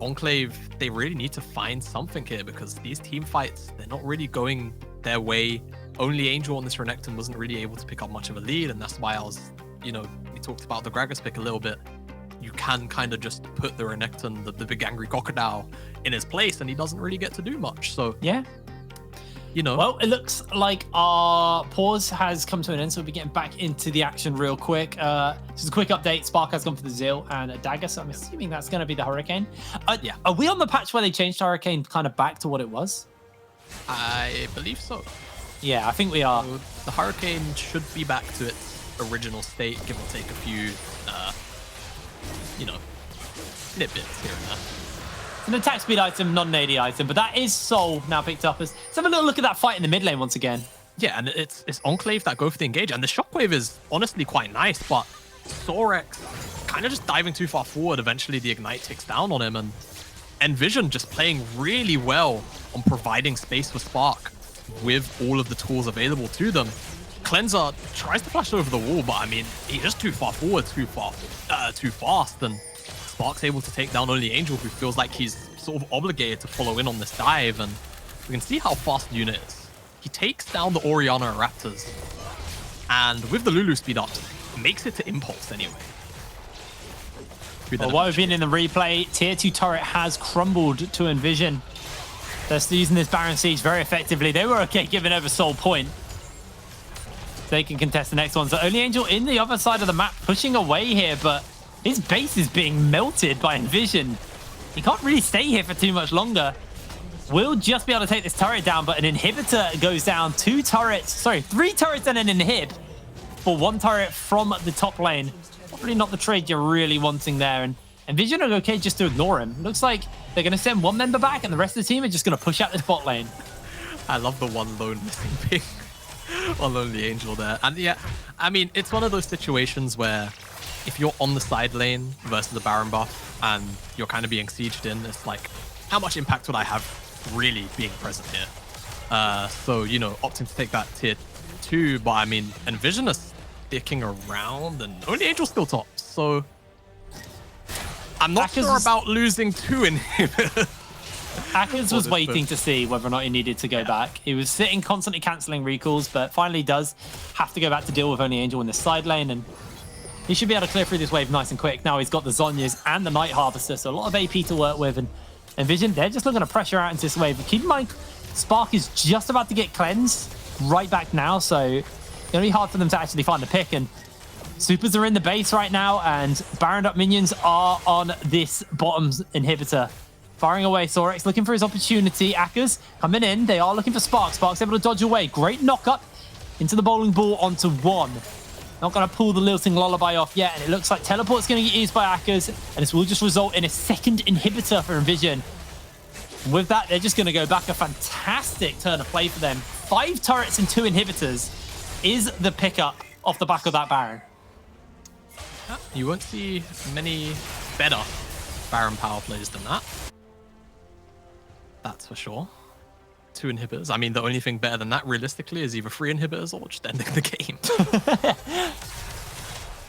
Enclave, they really need to find something here, because these team fights, they're not really going their way. Only Angel on this Renekton wasn't really able to pick up much of a lead, and that's why I was, we talked about the Gragas pick a little bit. You can kind of just put the Renekton, the big angry crocodile, in his place, and he doesn't really get to do much. So yeah, well, it looks like our pause has come to an end, so we'll be getting back into the action real quick. Just a quick update: Spark has gone for the Zeal and a dagger, so I'm assuming that's going to be the Hurricane. Are we on the patch where they changed Hurricane kind of back to what it was? I believe so. Yeah, I think we are. So the Hurricane should be back to its original state, give or take a few snippets here and there. It's an attack speed item, not an AD item, but that is Soul now picked up. Let's have a little look at that fight in the mid lane once again. Yeah, and it's Enclave that go for the engage, and the Shockwave is honestly quite nice, but Sorex kind of just diving too far forward. Eventually the Ignite ticks down on him, and Nvision just playing really well on providing space for Spark with all of the tools available to them. Cleanser tries to flash over the wall, but I mean, he's just too far forward, too fast, and Spark's able to take down only Angel, who feels like he's sort of obligated to follow in on this dive, and we can see how fast the unit is. He takes down the Orianna Raptors, and with the Lulu speed up, makes it to Impulse anyway. Well, what we've been in the replay, tier 2 turret has crumbled to Nvision. They're still using this Baron Siege very effectively. They were okay giving over Soul Point. They can contest the next one. So only Angel in the other side of the map pushing away here, but his base is being melted by Nvision. He can't really stay here for too much longer. Will just be able to take this turret down, but an inhibitor goes down. 3 turrets and an inhib for 1 turret from the top lane. Probably not the trade you're really wanting there. And Nvision are okay just to ignore him. Looks like they're going to send 1 member back and the rest of the team are just going to push out this bot lane. I love the one lone missing ping on only Angel there. And yeah, I mean, it's one of those situations where if you're on the side lane versus the Baron buff and you're kind of being sieged in, it's like, how much impact would I have really being present here? So, you know, opting to take that tier 2, but I mean, Nvision is sticking around and only Angel's still top. So I'm not sure about losing 2 inhibitors. Akers was waiting to see whether or not he needed to go back. He was sitting constantly cancelling recalls, but finally does have to go back to deal with only Angel in the side lane, and he should be able to clear through this wave nice and quick. Now he's got the Zhonya's and the Night Harvester, so a lot of AP to work with, and Nvision, they're just looking to pressure out into this wave. But keep in mind, Spark is just about to get cleansed right back now, so it's going to be hard for them to actually find the pick, and Supers are in the base right now, and Baron up minions are on this bottom's inhibitor. Firing away, Sorex looking for his opportunity. Akers coming in. They are looking for Spark. Spark's able to dodge away. Great knock-up into the bowling ball onto 1. Not going to pull the Lilting Lullaby off yet, and it looks like Teleport's going to get used by Akers, and this will just result in a second inhibitor for Nvision. With that, they're just going to go back. A fantastic turn of play for them. 5 turrets and 2 inhibitors is the pickup off the back of that Baron. You won't see many better Baron power plays than that. That's for sure. 2 inhibitors. I mean, the only thing better than that, realistically, is either 3 inhibitors or just ending the game.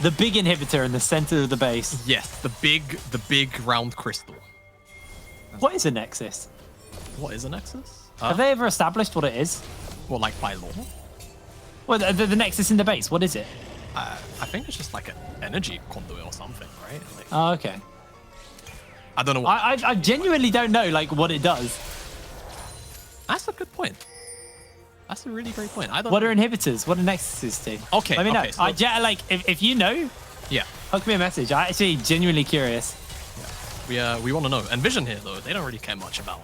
The big inhibitor in the center of the base. Yes, the big round crystal. What is a Nexus? What is a Nexus? Have they ever established what it is? Well, like by law? Well, the Nexus in the base, what is it? I think it's just like an energy conduit or something, right? Like, Oh, okay. I don't know what. I genuinely don't know, like, what it does. That's a good point. That's a really great point. I don't What know. are inhibitors? What are Nexuses do? Okay, Let me know. okay, so- Like, if you know, Yeah. hook me a message. I'm actually genuinely curious. We want to know. Nvision here, though, they don't really care much about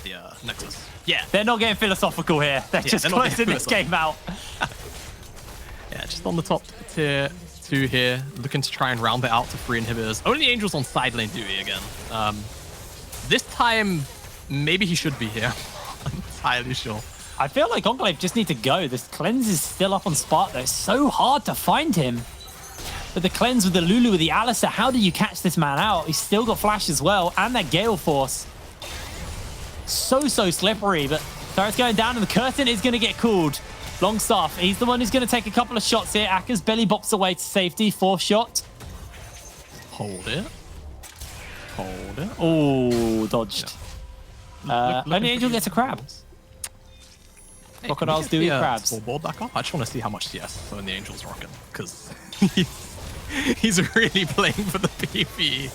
the Nexus. Yeah. They're not getting philosophical here. They're just they're not closing getting this game out. Yeah, just on the top tier 2 here, looking to try and round it out to 3 inhibitors. Only Angel's on side lane duty again. This time, maybe he should be here. I'm entirely sure. I feel like Enclave just need to go. This cleanse is still up on Spark, though. It's so hard to find him. But the cleanse with the Lulu, with the Alistair, how do you catch this man out? He's still got flash as well, and that Gale Force. So slippery, but turret's going down, and the curtain is going to get cooled. Longstaff, he's the one who's going to take a couple of shots here. Akers belly bops away to safety. 4th shot. Hold it. Hold it. Oh, dodged. Look Only Angel gets a crab. Hey, Crocodiles do eat crabs. Full board back up. I just want to see how much CS so the Angel's rocking, because he's really playing for the PvE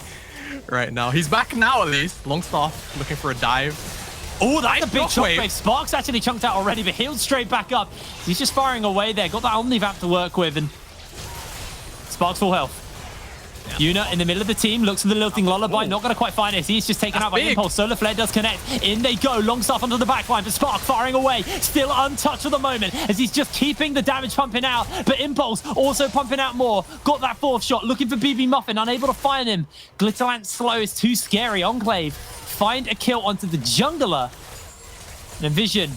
right now. He's back now at least. Longstaff looking for a dive. Oh, that's a big shockwave. shockwave. Spark's actually chunked out already, but healed straight back up. He's just firing away there. Got that Omnivamp to work with, and Spark's full health. Yeah. Yuna in the middle of the team, looks for the Lilting Lullaby, not going to quite find it. He's just taken out by big. Impulse. Solar Flare does connect. In they go. Longstaff onto the backline, but Spark firing away. Still untouched for the moment, as he's just keeping the damage pumping out. But Impulse also pumping out more. Got that 4th shot, looking for BB Muffin, unable to find him. Glitterlance slow is too scary. Enclave find a kill onto the jungler. And Nvision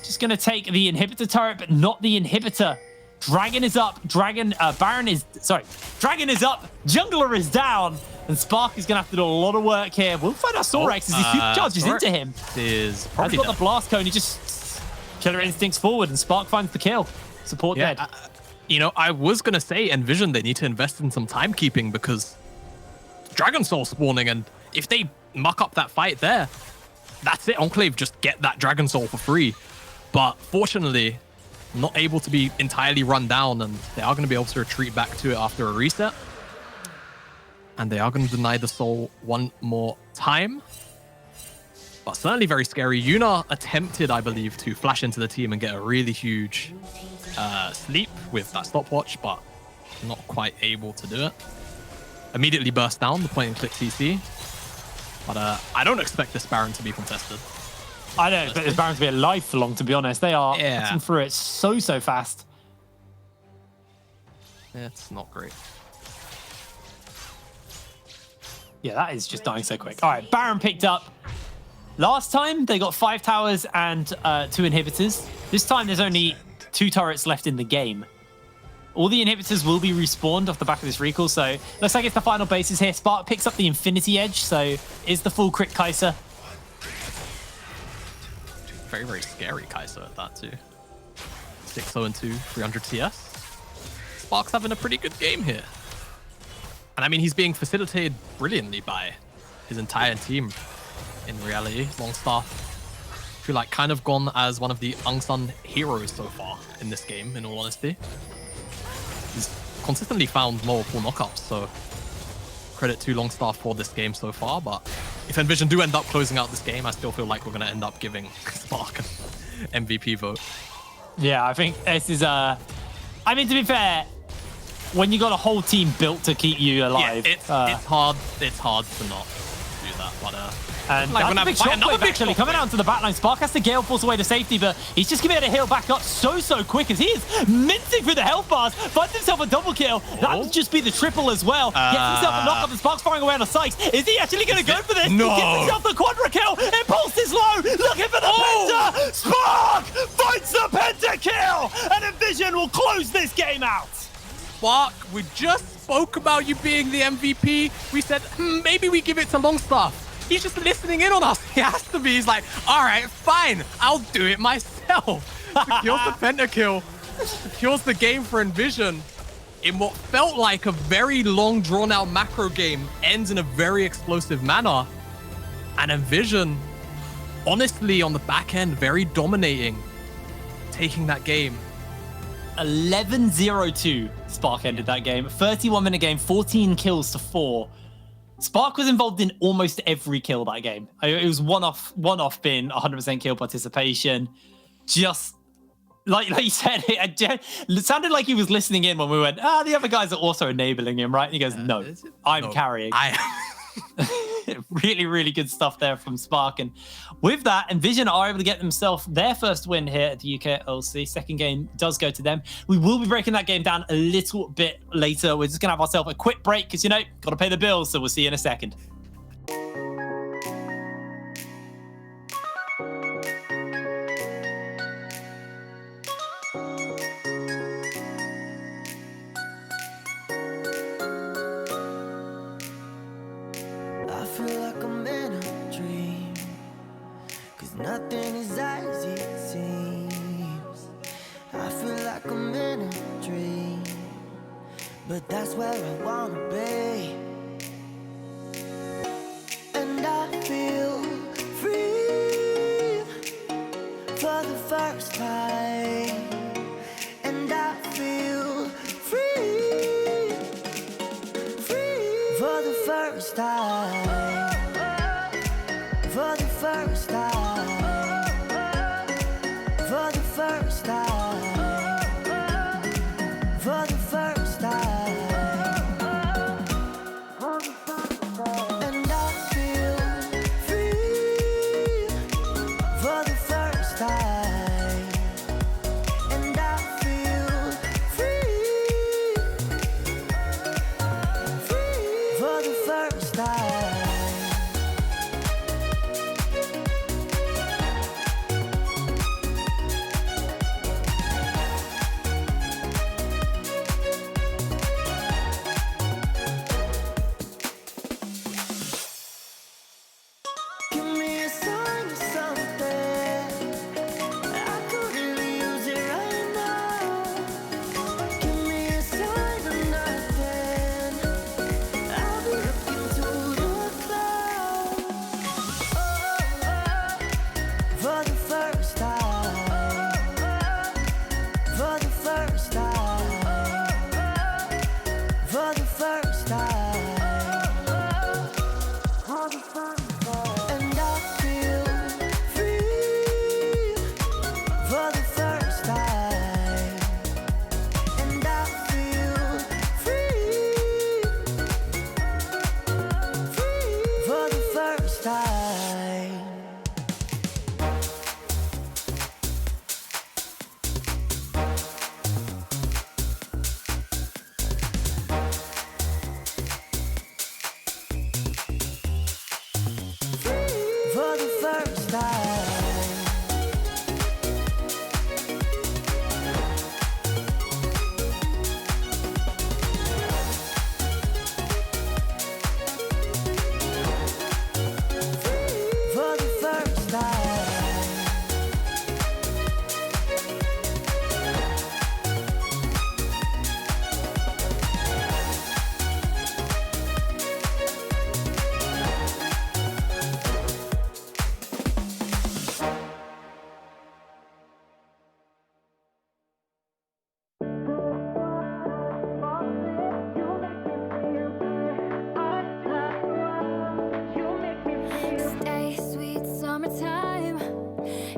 just going to take the inhibitor turret, but not the inhibitor. Dragon is up. Dragon is up. Jungler is down. And Spark is going to have to do a lot of work here. We'll find out Sorex as he supercharges into him. Is Has probably got the blast cone. He just Killer Instincts forward, and Spark finds the kill. Support Yeah, dead. you know, I was going to say Nvision, they need to invest in some timekeeping because Dragon Soul spawning, and if they muck up that fight there, that's it. Enclave just get that Dragon Soul for free. But fortunately, not able to be entirely run down, and they are going to be able to retreat back to it after a reset. And they are going to deny the soul one more time. But certainly very scary. Yuna attempted, I believe, to flash into the team and get a really huge sleep with that stopwatch, but not quite able to do it. Immediately burst down the point and click CC. But I don't expect this Baron to be contested. I don't expect this Baron to be alive for long, to be honest. They are cutting through it so fast. It's not great. Yeah, that is just dying so quick. All right, Baron picked up. Last time, they got 5 towers and 2 inhibitors. This time, there's only 2 turrets left in the game. All the inhibitors will be respawned off the back of this recall, so looks like it's the final bases here. Spark picks up the Infinity Edge, so is the full crit Kai'Sa. Very, very scary Kai'Sa at that too. 6-0-2, 300 CS. Spark's having a pretty good game here. And I mean, he's being facilitated brilliantly by his entire team in reality. Longstaff, I feel like kind of gone as one of the unsung heroes so far in this game, in all honesty. He's consistently found multiple knockups, so credit to Longstaff for this game so far. But if Nvision do end up closing out this game, I still feel like we're going to end up giving Spark an MVP vote. Yeah, I think this is I mean, to be fair, when you got a whole team built to keep you alive, it's hard to not do that. But and like that's a big shockwave actually coming out to the backline. Spark has to Gale Force away to safety, but he's just gonna be able to heal back up so quick as he is mincing through the health bars. Finds himself a double kill. That would just be the triple as well. Gets himself a knock up, and Spark's firing away on a sight. Is he actually gonna go for this? No. Gets himself the quadra kill. Impulse is low. Looking for the penta. Spark finds the penta kill, and Nvision will close this game out. Spark, we just spoke about you being the MVP. We said, maybe we give it to Longstaff. He's just listening in on us. He has to be. He's like, all right, fine. I'll do it myself. Secures the pentakill. Secures the game for Nvision. In what felt like a very long, drawn-out macro game, ends in a very explosive manner. And Nvision, honestly, on the back end, very dominating, taking that game. 11-0-2 Spark ended that game. 31-minute game, 14 kills to 4. Spark was involved in almost every kill that game. It was one-off being 100% kill participation. Just like you said, it sounded like he was listening in when we went, the other guys are also enabling him, right? And he goes, no, I'm carrying. Really good stuff there from Spark. And with that, Nvision are able to get themselves their first win here at the UKLC. Second game does go to them. We will be breaking that game down a little bit later. We're just going to have ourselves a quick break because, got to pay the bills. So we'll see you in a second. Nothing is as it seems. I feel like I'm in a dream, but that's where I wanna be. And I feel free for the first time. And I feel free for the first time. For the first time. For the first time. For the first time. And I feel free for the first time. And I feel free for the first time. summertime,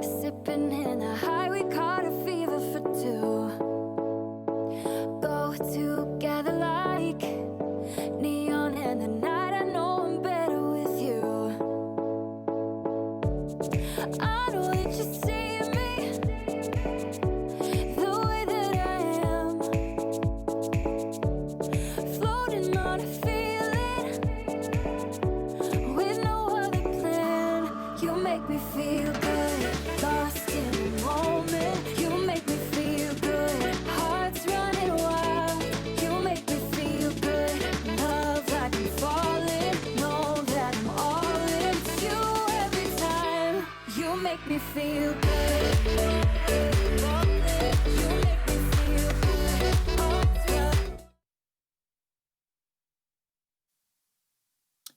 sipping in a high, we caught a fever for two. Go together like neon in the night. I know I'm better with you. I know that you see me the way that I am, floating on a feeling with no other plan. You make me feel good, lost in the moment. You make me feel good, hearts running wild. You make me feel good, love like I'm falling. Know that I'm all into you every time. You make me feel good. You make me feel good, hearts running.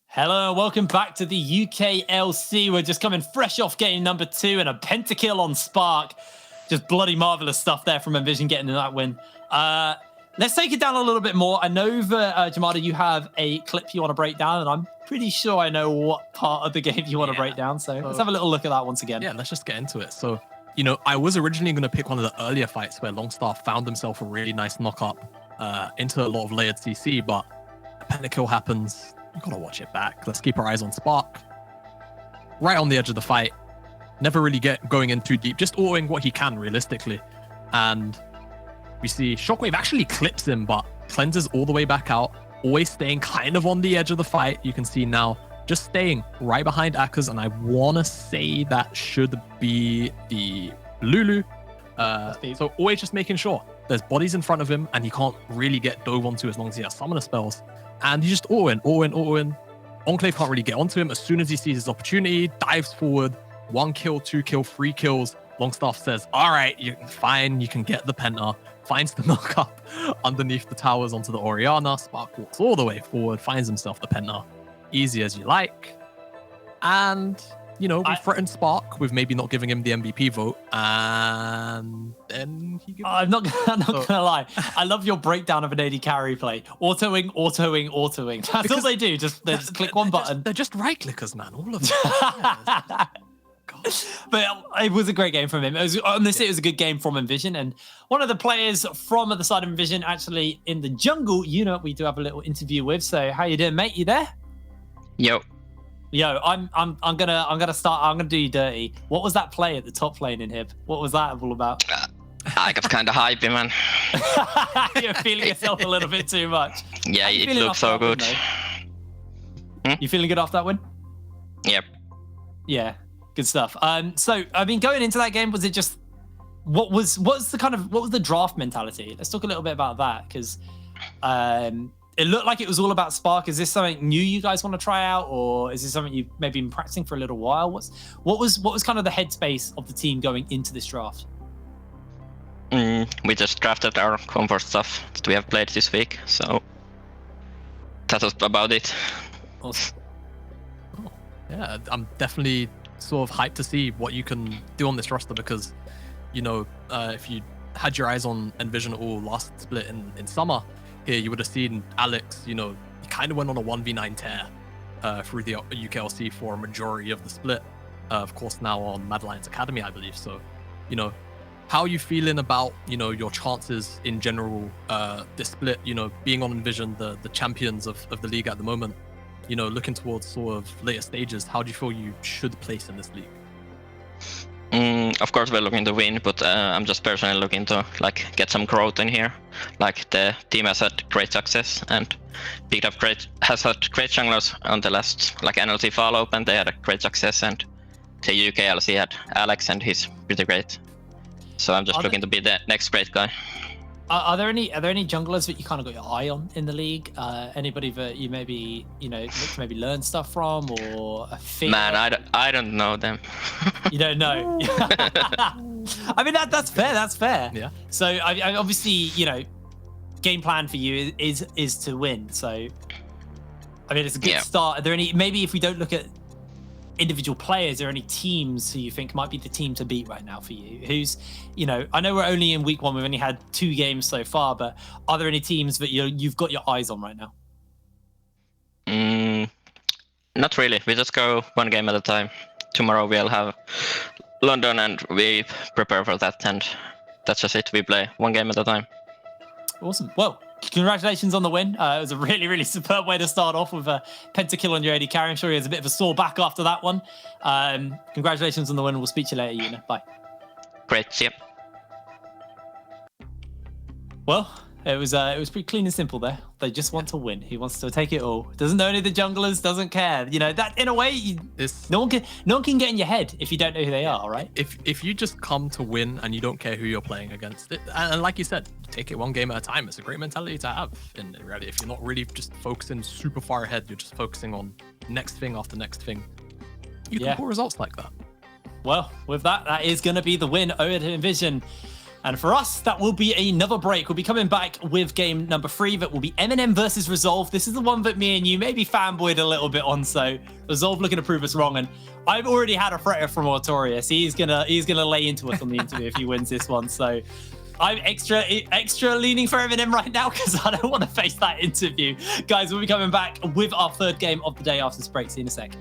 Hello, welcome back to the UKLC. We're just coming fresh off game number 2 and a pentakill on Spark. Just bloody marvelous stuff there from Nvision getting that win. Let's take it down a little bit more. I know that, Jamada, you have a clip you want to break down, and I'm pretty sure I know what part of the game you want to break down. So let's have a little look at that once again. Yeah, let's just get into it. So, you know, I was originally going to pick one of the earlier fights where Longstaff found himself a really nice knock-up into a lot of layered CC, but a pentakill happens. You gotta watch it back. Let's keep our eyes on Spark. Right on the edge of the fight. Never really going in too deep. Just autoing what he can, realistically. And we see Shockwave actually clips him, but cleanses all the way back out. Always staying kind of on the edge of the fight. You can see now, just staying right behind Akers. And I want to say that should be the Lulu. So always just making sure there's bodies in front of him and he can't really get dove onto as long as he has summoner spells. And he's just auto-in. Enclave can't really get onto him. As soon as he sees his opportunity, dives forward. 1 kill, 2 kill, 3 kills. Longstaff says, all right, you're fine. You can get the penta. Finds the knock up underneath the towers onto the Orianna. Spark walks all the way forward, finds himself the penta. Easy as you like. And, you know, we threatened Spark with maybe not giving him the MVP vote. And then he gives I'm not gonna lie. I love your breakdown of an AD carry play. Autoing. That's all they do. They just click one button. They're just right clickers, man. All of them. But it was a great game from him. Honestly, it was a good game from Nvision. And one of the players from the side of Nvision, actually in the jungle, you know, we do have a little interview with. So how you doing, mate? You there? Yo, I'm gonna do you dirty. What was that play at the top lane in Hib? What was that all about? I got kind of hypey, man. You're feeling yourself a little bit too much. Yeah, How you it feeling looks after so that good. win, you feeling good after that win? Yep. Yeah, good stuff. So I mean, going into that game, was it just what was the draft mentality? Let's talk a little bit about that, because it looked like it was all about Spark. Is this something new you guys want to try out, or is this something you've maybe been practicing for a little while? What was kind of the headspace of the team going into this draft? We just drafted our comfort stuff that we have played this week, so that was about it. Awesome. Yeah, I'm definitely sort of hyped to see what you can do on this roster, because, you know, if you had your eyes on Nvision all last split in summer, here you would have seen Alex, you know, he kind of went on a 1v9 tear through the UKLC for a majority of the split. Of course, now on Mad Lions Academy, I believe. So, you know, how are you feeling about, you know, your chances in general this split, you know, being on Nvision, the champions of the league at the moment, you know, looking towards sort of later stages, how do you feel you should place in this league? Of course, we're looking to win, but I'm just personally looking to get some growth in here. Like, the team has had great success and has had great junglers on the last NLT Fall Open. They had a great success, and the UKLC had Alex, and he's pretty great. So I'm just looking to be the next great guy. Are there any junglers that you kind of got your eye on in the league? Anybody that you maybe, you know, look to maybe learn stuff from, or a feel? Man, I don't know them. You don't know. I mean, that's fair. That's fair. Yeah. So I obviously, you know, game plan for you is to win. So I mean, it's a good start. Are there any, maybe if we don't look at individual players, are there any teams who you think might be the team to beat right now for you? Who's, you know, I know we're only in week 1, we've only had 2 games so far, but are there any teams that you've got your eyes on right now? Not really. We just go one game at a time. Tomorrow we'll have London and we prepare for that, and that's just it. We play one game at a time. Awesome. Well, congratulations on the win. It was a really, really superb way to start off with a pentakill on your AD carry. I'm sure he has a bit of a sore back after that one. Congratulations on the win. We'll speak to you later, Yuna. Bye. Great, see ya. Well, it was pretty clean and simple there. They just want to win. He wants to take it all. Doesn't know any of the junglers. Doesn't care. You know that in a way, no one can get in your head if you don't know who they are, right? If you just come to win and you don't care who you're playing against, and like you said, take it one game at a time. It's a great mentality to have. In reality, if you're not really just focusing super far ahead, you're just focusing on next thing after next thing. You can pull results like that. Well, with that is going to be the win over to Nvision. And for us, that will be another break. We'll be coming back with game number 3. That will be Eminem versus Resolve. This is the one that me and you maybe fanboyed a little bit on. So Resolve looking to prove us wrong. And I've already had a threat from Artorias. He's gonna lay into us on the interview if he wins this one. So I'm extra leaning for Eminem right now because I don't want to face that interview. Guys, we'll be coming back with our 3rd game of the day after this break. See you in a sec.